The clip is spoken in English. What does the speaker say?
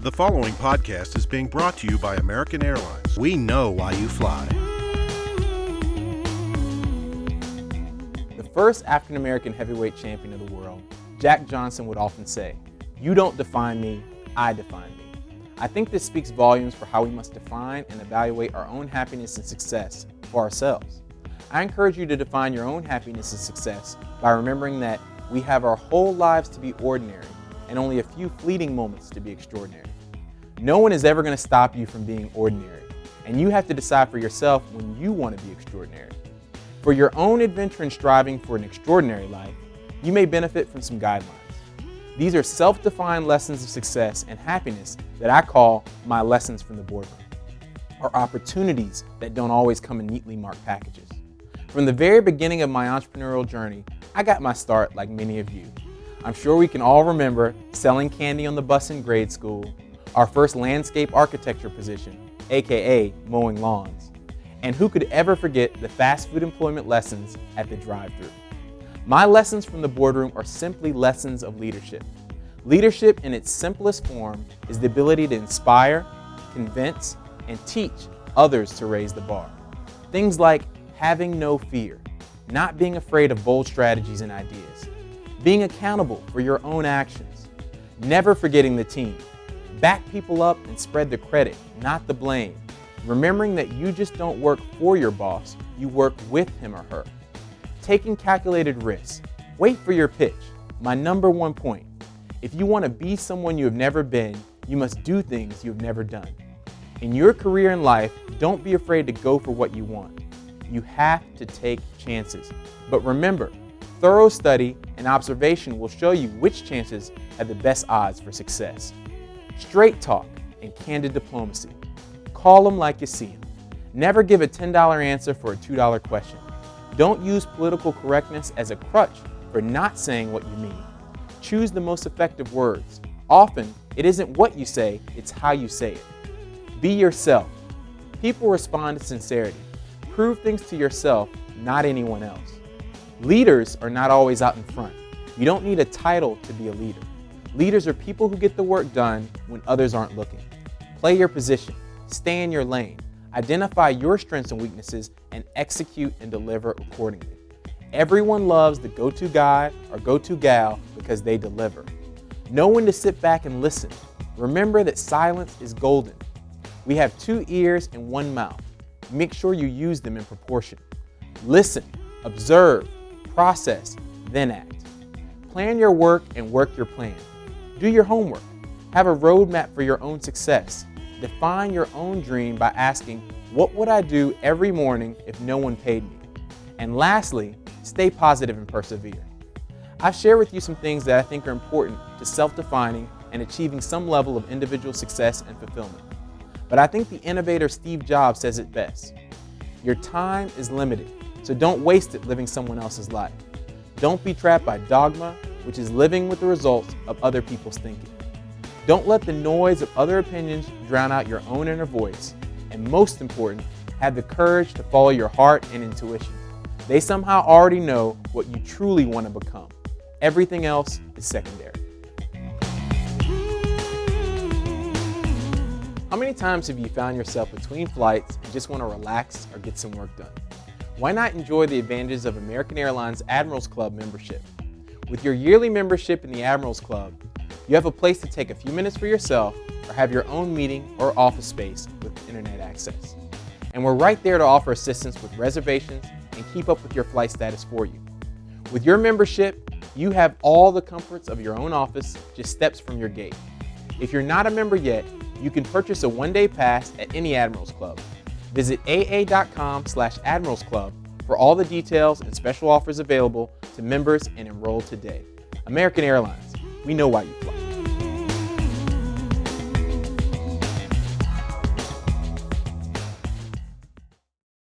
The following podcast is being brought to you by American Airlines. We know why you fly. The first African-American heavyweight champion of the world, Jack Johnson, would often say, "You don't define me, I define me." I think this speaks volumes for how we must define and evaluate our own happiness and success for ourselves. I encourage you to define your own happiness and success by remembering that we have our whole lives to be ordinary and only a few fleeting moments to be extraordinary. No one is ever going to stop you from being ordinary, and you have to decide for yourself when you want to be extraordinary. For your own adventure in striving for an extraordinary life, you may benefit from some guidelines. These are self-defined lessons of success and happiness that I call my lessons from the boardroom, or opportunities that don't always come in neatly marked packages. From the very beginning of my entrepreneurial journey, I got my start like many of you. I'm sure we can all remember selling candy on the bus in grade school, our first landscape architecture position, aka mowing lawns, and who could ever forget the fast food employment lessons at the drive-thru. My lessons from the boardroom are simply lessons of leadership. Leadership in its simplest form is the ability to inspire, convince, and teach others to raise the bar. Things like having no fear, not being afraid of bold strategies and ideas, being accountable for your own actions, never forgetting the team, back people up and spread the credit, not the blame, remembering that you just don't work for your boss, you work with him or her, taking calculated risks, wait for your pitch. My number one point, if you want to be someone you have never been, you must do things you have never done. In your career and life, don't be afraid to go for what you want. You have to take chances. But remember, thorough study and observation will show you which chances have the best odds for success. Straight talk and candid diplomacy. Call them like you see them. Never give a $10 answer for a $2 question. Don't use political correctness as a crutch for not saying what you mean. Choose the most effective words. Often, it isn't what you say, it's how you say it. Be yourself. People respond to sincerity. Prove things to yourself, not anyone else. Leaders are not always out in front. You don't need a title to be a leader. Leaders are people who get the work done when others aren't looking. Play your position, stay in your lane, identify your strengths and weaknesses, and execute and deliver accordingly. Everyone loves the go-to guy or go-to gal because they deliver. Know when to sit back and listen. Remember that silence is golden. We have 2 ears and 1 mouth. Make sure you use them in proportion. Listen, observe, process, then act. Plan your work and work your plan. Do your homework. Have a roadmap for your own success. Define your own dream by asking, what would I do every morning if no one paid me? And lastly, stay positive and persevere. I've shared with you some things that I think are important to self-defining and achieving some level of individual success and fulfillment. But I think the innovator Steve Jobs says it best. Your time is limited, so don't waste it living someone else's life. Don't be trapped by dogma, which is living with the results of other people's thinking. Don't let the noise of other opinions drown out your own inner voice. And most important, have the courage to follow your heart and intuition. They somehow already know what you truly want to become. Everything else is secondary. How many times have you found yourself between flights and just want to relax or get some work done? Why not enjoy the advantages of American Airlines Admirals Club membership? With your yearly membership in the Admirals Club, you have a place to take a few minutes for yourself or have your own meeting or office space with internet access. And we're right there to offer assistance with reservations and keep up with your flight status for you. With your membership, you have all the comforts of your own office just steps from your gate. If you're not a member yet, you can purchase a one-day pass at any Admirals Club. Visit aa.com/Admirals Club for all the details and special offers available to members and enroll today. American Airlines, we know why you fly.